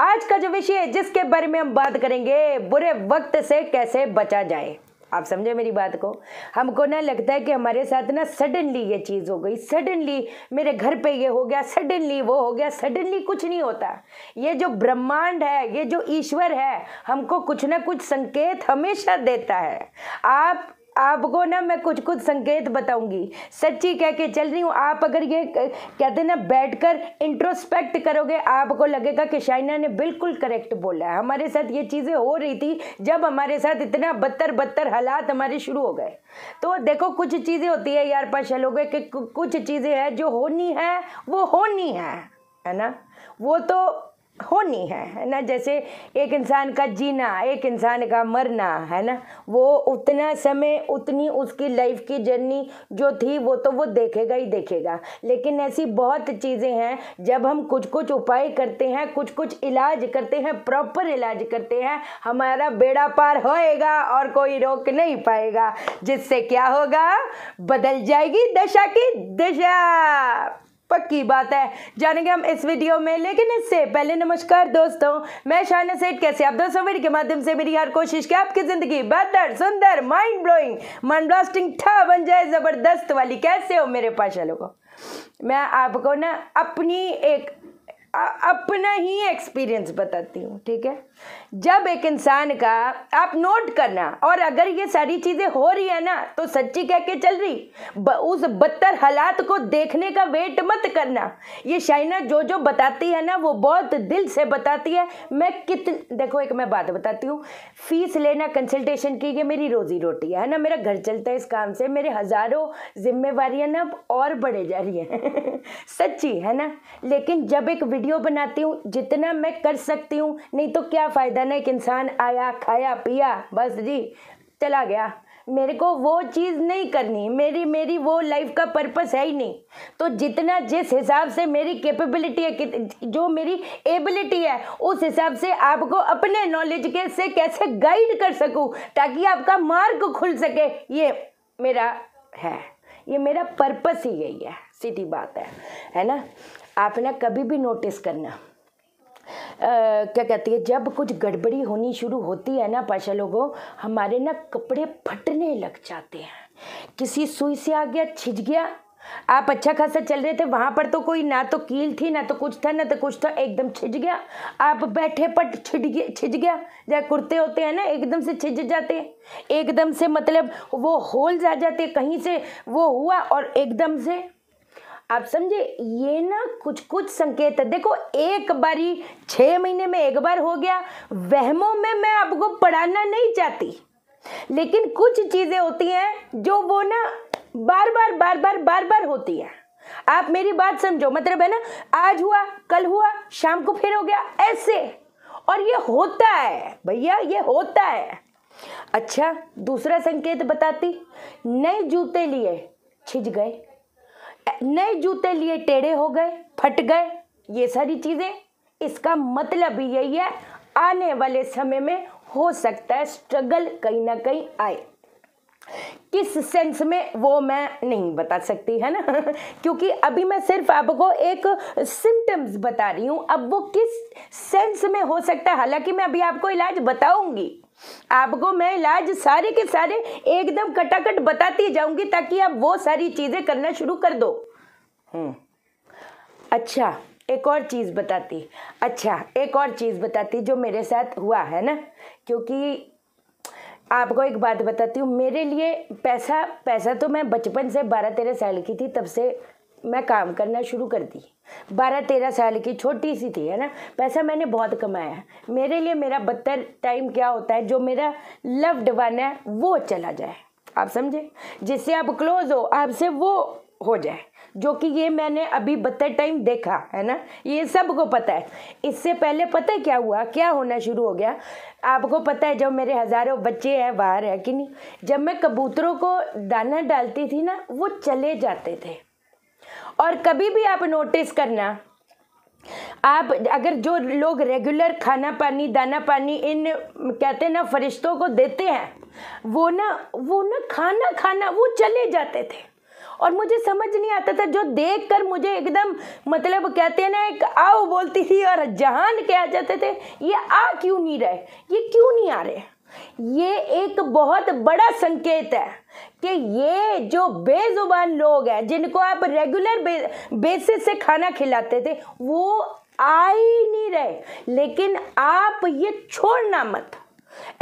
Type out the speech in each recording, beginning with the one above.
आज का जो विषय है जिसके बारे में हम बात करेंगे, बुरे वक्त से कैसे बचा जाए। आप समझे मेरी बात को। हमको ना लगता है कि हमारे साथ ना सडनली ये चीज़ हो गई, सडनली मेरे घर पे ये हो गया, सडनली वो हो गया। सडनली कुछ नहीं होता। ये जो ब्रह्मांड है, ये जो ईश्वर है, हमको कुछ ना कुछ संकेत हमेशा देता है। आपको ना मैं कुछ संकेत बताऊंगी, सच्ची कह के चल रही हूँ। आप अगर ये कहते हैं ना बैठकर इंट्रोस्पेक्ट करोगे, आपको लगेगा कि शाइना ने बिल्कुल करेक्ट बोला है। हमारे साथ ये चीज़ें हो रही थी जब हमारे साथ इतना बदतर हालात हमारे शुरू हो गए। तो देखो कुछ चीज़ें होती है यार पाशा लोग कि कुछ चीज़ें हैं जो होनी है वो होनी है ना, वो तो होनी है ना। जैसे एक इंसान का जीना, एक इंसान का मरना है ना, वो उतना समय उतनी उसकी लाइफ की जर्नी जो थी वो तो वो देखेगा ही देखेगा। लेकिन ऐसी बहुत चीज़ें हैं जब हम कुछ उपाय करते हैं, कुछ इलाज करते हैं, प्रॉपर इलाज करते हैं, हमारा बेड़ा पार होएगा और कोई रोक नहीं पाएगा। जिससे क्या होगा, बदल जाएगी दशा की दिशा। पक्की बात है, जानेंगे हम इस वीडियो में। लेकिन इससे पहले नमस्कार दोस्तों, मैं शाइना सेठ। कैसे आप दोस्तों? वीडियो के माध्यम से मेरी हर कोशिश कि आपकी जिंदगी बेहतर, सुंदर, माइंड ब्लोइंग, माइंड ब्लास्टिंग ठा बन जाए, जबरदस्त वाली। कैसे हो मेरे पाशा लोगों? मैं आपको ना अपना ही एक्सपीरियंस बताती हूँ, ठीक है। जब एक इंसान का, आप नोट करना, और अगर ये सारी चीज़ें हो रही है ना तो सच्ची कह के चल रही, उस बदतर हालात को देखने का वेट मत करना। ये शाइना जो बताती है ना वो बहुत दिल से बताती है। देखो एक मैं बात बताती हूँ, फीस लेना कंसल्टेशन की ये मेरी रोजी रोटी है ना, मेरा घर चलता है इस काम से, मेरे हज़ारों जिम्मेवारियाँ ना और बढ़े जा रही हैं सच्ची है ना। लेकिन जब एक वीडियो बनाती हूँ, जितना मैं कर सकती हूँ, नहीं तो क्या फ़ायदा ना, एक इंसान आया, खाया पिया, बस जी चला गया। मेरे को वो चीज़ नहीं करनी, मेरी वो लाइफ का पर्पस है ही नहीं। तो जितना जिस हिसाब से मेरी कैपेबिलिटी है, जो मेरी एबिलिटी है, उस हिसाब से आपको अपने नॉलेज के से कैसे गाइड कर सकूं ताकि आपका मार्ग खुल सके, ये मेरा है, ये मेरा पर्पस ही यही है। सीधी बात है ना। आप ना कभी भी नोटिस करना, क्या कहती है, जब कुछ गड़बड़ी होनी शुरू होती है ना पाशा लोगों, हमारे ना कपड़े फटने लग जाते हैं। किसी सुई से आ गया, छिज गया, आप अच्छा खासा चल रहे थे, वहां पर तो कोई ना तो कील थी, ना तो कुछ था, ना तो कुछ था, एकदम छिज गया। आप बैठे पट छिज गया। जब कुर्ते होते हैं ना एकदम से छिज जाते हैं, एकदम से मतलब वो होल्स आ जाते, कहीं से वो हुआ और एकदम से, आप समझे। ये ना कुछ संकेत है। देखो एक बारी 6 महीने में एक बार हो गया, वहमों में मैं आपको पढ़ाना नहीं चाहती, लेकिन कुछ चीजें होती हैं जो वो ना बार बार होती है। आप मेरी बात समझो, मतलब है ना, आज हुआ, कल हुआ, शाम को फिर हो गया, ऐसे। और ये होता है भैया, ये होता है। अच्छा दूसरा संकेत बताती, नए जूते लिए छिज गए, नए जूते लिए टेढ़े हो गए, फट गए, ये सारी चीजें, इसका मतलब भी यही है, आने वाले समय में हो सकता है स्ट्रगल कहीं ना कहीं आए। किस सेंस में वो मैं नहीं बता सकती है ना क्योंकि अभी मैं सिर्फ आपको एक सिम्टम्स बता रही हूँ। अब वो किस सेंस में हो सकता है, हालांकि मैं अभी आपको इलाज बताऊंगी, आपको मैं इलाज सारे के सारे एकदम कटाकट बताती जाऊंगी ताकि आप वो सारी चीजें करना शुरू कर दो। अच्छा एक और चीज बताती जो मेरे साथ हुआ है ना, क्योंकि आपको एक बात बताती हूँ, मेरे लिए पैसा तो मैं बचपन से 12-13 साल की थी तब से मैं काम करना शुरू कर दी। 12-13 साल की छोटी सी थी है ना, पैसा मैंने बहुत कमाया है। मेरे लिए मेरा बदतर टाइम क्या होता है, जो मेरा लव्ड वन है वो चला जाए, आप समझे, जिससे आप क्लोज हो, आपसे वो हो जाए, जो कि ये मैंने अभी बदतर टाइम देखा है ना, ये सबको पता है। इससे पहले पता है क्या हुआ, क्या होना शुरू हो गया, आपको पता है, जब मेरे हज़ारों बच्चे हैं बाहर, है कि नहीं, जब मैं कबूतरों को दाना डालती थी ना, वो चले जाते थे। और कभी भी आप नोटिस करना, आप अगर जो लोग रेगुलर खाना पानी दाना पानी इन कहते हैं ना फरिश्तों को देते हैं, वो ना खाना वो चले जाते थे। और मुझे समझ नहीं आता था, जो देखकर मुझे एकदम मतलब कहते हैं ना एक आओ बोलती थी और जहान के आ जाते थे, ये आ क्यों नहीं रहे, ये क्यों नहीं आ रहे। ये एक बहुत बड़ा संकेत है कि ये जो बेजुबान लोग हैं जिनको आप रेगुलर बेसिस से खाना खिलाते थे वो आ ही नहीं रहे। लेकिन आप ये छोड़ना मत,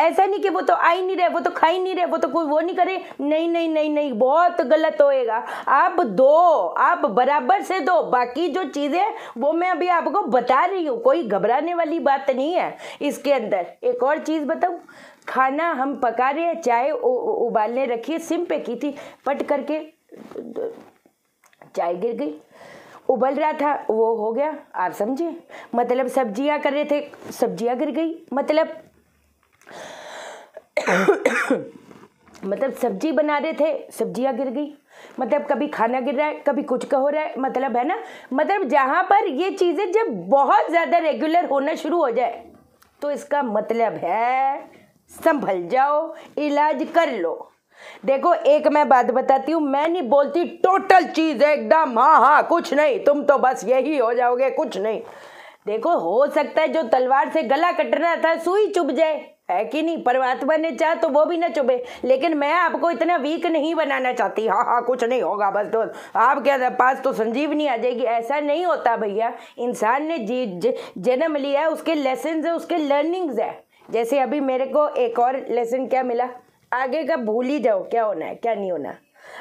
ऐसा नहीं कि वो तो आ ही नहीं रहे, वो तो खा ही नहीं रहे, वो तो कोई वो नहीं करे, नहीं नहीं नहीं नहीं, बहुत गलत होएगा। आप दो, आप बराबर से दो। बाकी जो चीज़ें वो मैं अभी आपको बता रही हूँ, कोई घबराने वाली बात नहीं है इसके अंदर। एक और चीज़ बताऊँ, खाना हम पका रहे हैं, चाय उबालने रखी है, सिम पे की थी, पट करके चाय गिर गई, उबल रहा था वो हो गया, आप समझे। मतलब सब्जियां कर रहे थे, सब्जियां गिर गई, मतलब मतलब सब्जी बना रहे थे, सब्जियां गिर गई। मतलब कभी खाना गिर रहा है, कभी कुछ का हो रहा है, मतलब है ना। मतलब जहां पर ये चीज़ें जब बहुत ज़्यादा रेगुलर होना शुरू हो जाए तो इसका मतलब है संभल जाओ, इलाज कर लो। देखो एक मैं बात बताती हूँ, मैं नहीं बोलती टोटल चीज़ एकदम हाँ कुछ नहीं, तुम तो बस यही हो जाओगे, कुछ नहीं। देखो हो सकता है जो तलवार से गला कटना था सुई चुभ जाए, है कि नहीं। परमात्मा ने चाहा तो वो भी ना चुभे, लेकिन मैं आपको इतना वीक नहीं बनाना चाहती। हाँ कुछ नहीं होगा बस, तो आप क्या पास तो संजीवनी आ जाएगी, ऐसा नहीं होता भैया। इंसान ने जन्म लिया है, उसके लेसन है, उसके लर्निंग्स है। जैसे अभी मेरे को एक और लेसन क्या मिला, आगे का भूल ही जाओ, क्या होना है क्या नहीं होना।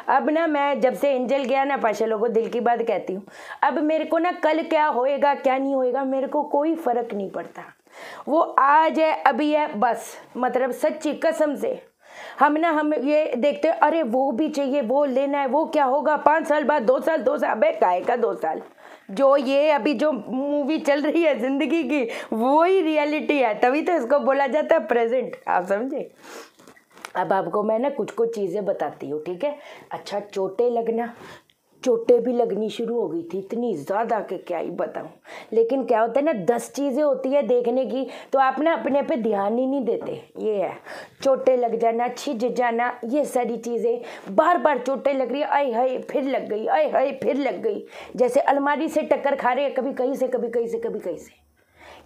अब ना मैं जब से एंजल गया ना, पाशा लोगों को दिल की बात कहती हूँ, अब मेरे को ना कल क्या होएगा क्या नहीं होएगा मेरे को कोई फर्क नहीं पड़ता। वो आज है अभी है बस। मतलब सच्ची कसम से हम ये देखते हैं, अरे वो भी चाहिए, वो लेना है, वो क्या होगा 5 साल बाद, 2 साल, अबे काहे का 2 साल। जो ये अभी जो मूवी चल रही है जिंदगी की, वो ही रियलिटी है, तभी तो इसको बोला जाता है प्रेजेंट, आप समझे। अब आपको मैं ना कुछ चीज़ें बताती हूँ, ठीक है। अच्छा, चोटें भी लगनी शुरू हो गई थी, इतनी ज़्यादा कि क्या ही बताऊँ। लेकिन क्या होता है ना, 10 चीज़ें होती है देखने की, तो आप ना अपने पे ध्यान ही नहीं देते। ये है चोटें लग जाना, छिज जाना, ये सारी चीज़ें। बार बार चोटें लग रही है, आय हाय फिर लग गई, आय हाय फिर लग गई। जैसे अलमारी से टक्कर खा रहे हैं, कभी कहीं से कभी कहीं से कभी कहीं से।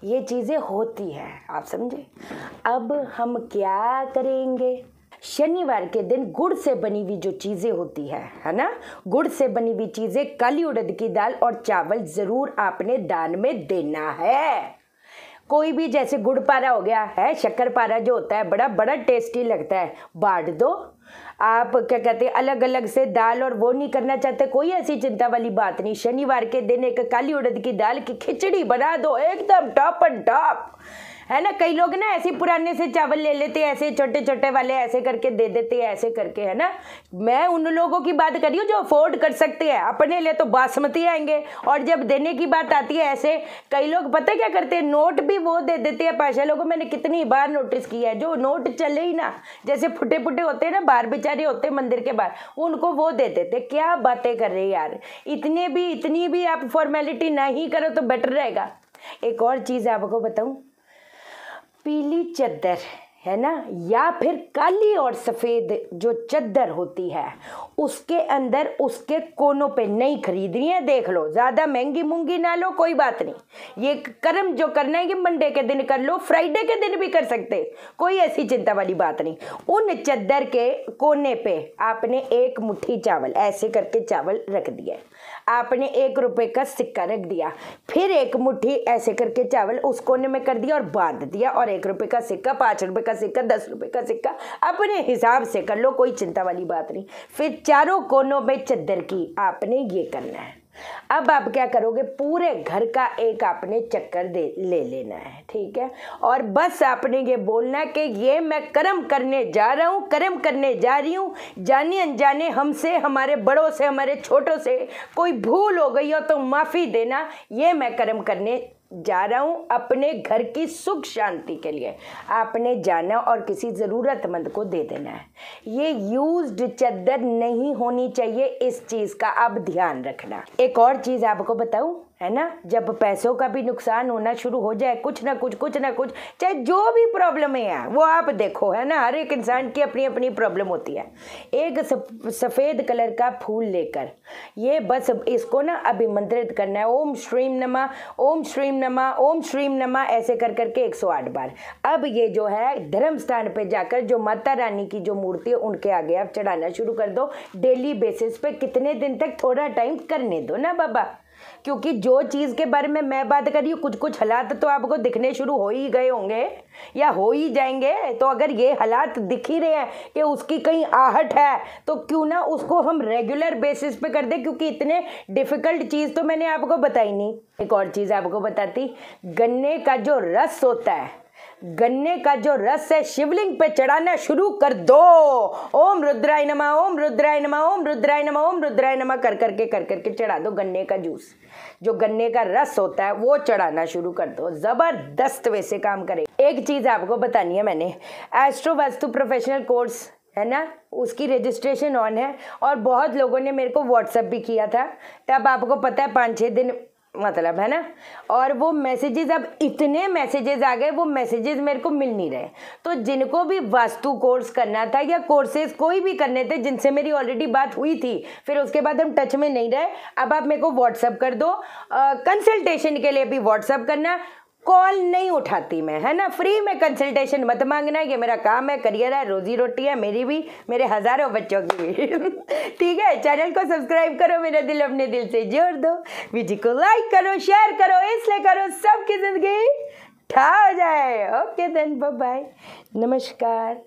ये चीज़ें होती है, आप समझे। अब हम क्या करेंगे, शनिवार के दिन गुड़ से बनी हुई जो चीज़ें होती है ना, गुड़ से बनी हुई चीज़ें, काली उड़द की दाल और चावल ज़रूर आपने दान में देना है। कोई भी, जैसे गुड़ पारा हो गया है, शक्कर पारा जो होता है बड़ा बड़ा टेस्टी लगता है, बांट दो। आप क्या कहते हैं, अलग अलग से दाल और वो नहीं करना चाहते, कोई ऐसी चिंता वाली बात नहीं। शनिवार के दिन एक काली उड़द की दाल की खिचड़ी बना दो, एकदम टॉप एंड टॉप, है ना। कई लोग ना ऐसे पुराने से चावल ले लेते हैं, ऐसे छोटे छोटे वाले ऐसे करके दे देते हैं, ऐसे करके, है ना। मैं उन लोगों की बात कर रही हूँ जो अफोर्ड कर सकते हैं, अपने लिए तो बासमती आएंगे। और जब देने की बात आती है, ऐसे कई लोग पता क्या करते हैं, नोट भी वो दे देते हैं। पाशा लोगों मैंने कितनी बार नोटिस किया है, जो नोट चले ही ना, जैसे फुटे फुटे होते हैं ना, बाहर बेचारे होते हैं मंदिर के बाहर, उनको वो दे देते। क्या बातें कर रहे हैं यार, इतनी भी आप फॉर्मेलिटी नहीं करो तो बेटर रहेगा। एक और चीज़ आपको बताऊँ, पीली चद्दर है ना, या फिर काली और सफ़ेद जो चद्दर होती है, उसके अंदर उसके कोनों पे नहीं खरीदनी है। देख लो, ज़्यादा महंगी मूंगी ना लो, कोई बात नहीं। ये कर्म जो करना है कि मंडे के दिन कर लो, फ्राइडे के दिन भी कर सकते, कोई ऐसी चिंता वाली बात नहीं। उन चद्दर के कोने पे आपने 1 मुट्ठी चावल, ऐसे करके चावल रख दिया, आपने 1 रुपए का सिक्का रख दिया, फिर 1 मुट्ठी ऐसे करके चावल उस कोने में कर दिया और बांध दिया, और 1 रुपए का सिक्का, 5 रुपए का सिक्का, 10 रुपए का सिक्का, अपने हिसाब से कर लो, कोई चिंता वाली बात नहीं। फिर चारों कोनों में चद्दर की आपने ये करना है। अब आप क्या करोगे, पूरे घर का एक आपने चक्कर ले लेना है, ठीक है। और बस आपने ये बोलना है कि ये मैं कर्म करने जा रहा हूँ, कर्म करने जा रही हूँ, जाने अनजाने हमसे, हमारे बड़ों से, हमारे छोटों से कोई भूल हो गई हो तो माफ़ी देना। ये मैं कर्म करने जा रहा हूँ अपने घर की सुख शांति के लिए। आपने जाना और किसी ज़रूरतमंद को दे देना है। ये यूज्ड चद्दर नहीं होनी चाहिए, इस चीज़ का आप ध्यान रखना। एक और चीज़ आपको बताऊँ, है ना। जब पैसों का भी नुकसान होना शुरू हो जाए, कुछ ना कुछ चाहे जो भी प्रॉब्लम है वो आप देखो, है ना। हर एक इंसान की अपनी अपनी प्रॉब्लम होती है। एक सफ़ेद कलर का फूल लेकर ये बस इसको ना अभिमंत्रित करना है, ओम श्रीम नमः, ओम श्रीम नमः, ओम श्रीम नमः, ऐसे कर करके 108 बार। अब ये जो है धर्म स्थान पे जाकर जो माता रानी की जो मूर्ति है उनके आगे आप चढ़ाना शुरू कर दो डेली बेसिस पे। कितने दिन तक, थोड़ा टाइम करने दो ना बाबा, क्योंकि जो चीज़ के बारे में मैं बात कर रही हूँ कुछ हालात तो आपको दिखने शुरू हो ही गए होंगे या हो ही जाएंगे। तो अगर ये हालात दिख ही रहे हैं कि उसकी कहीं आहट है तो क्यों ना उसको हम रेगुलर बेसिस पे कर दें, क्योंकि इतने डिफ़िकल्ट चीज़ तो मैंने आपको बताई नहीं। एक और चीज़ आपको बताती, गन्ने का जो रस होता है, गन्ने का जो रस है शिवलिंग पे चढ़ाना शुरू कर दो। ओम रुद्राय नमः, ओम रुद्राय नमः, ओम रुद्राय नमः, ओम रुद्राय नमः कर करके चढ़ा दो। गन्ने का जूस, जो गन्ने का रस होता है वो चढ़ाना शुरू कर दो, जबरदस्त वैसे काम करे। एक चीज़ आपको बतानी है मैंने, एस्ट्रो वास्तु प्रोफेशनल कोर्स है ना, उसकी रजिस्ट्रेशन ऑन है और बहुत लोगों ने मेरे को व्हाट्सएप भी किया था। तब आपको पता है 5-6 दिन मतलब, है ना। और वो मैसेजेस, अब इतने मैसेजेस आ गए, वो मैसेजेस मेरे को मिल नहीं रहे। तो जिनको भी वास्तु कोर्स करना था या कोर्सेज कोई भी करने थे जिनसे मेरी ऑलरेडी बात हुई थी, फिर उसके बाद हम टच में नहीं रहे, अब आप मेरे को व्हाट्सअप कर दो। कंसल्टेशन के लिए भी व्हाट्सअप करना, कॉल नहीं उठाती मैं, है ना। फ्री में कंसल्टेशन मत मांगना, ये मेरा काम है, करियर है, रोजी रोटी है मेरी भी, मेरे हज़ारों बच्चों की भी ठीक है। चैनल को सब्सक्राइब करो, मेरा दिल अपने दिल से जोड़ दो, वीडियो को लाइक करो, शेयर करो, इसलिए करो सबकी ज़िंदगी ठा हो जाए। ओके देन, बाय बाय, नमस्कार।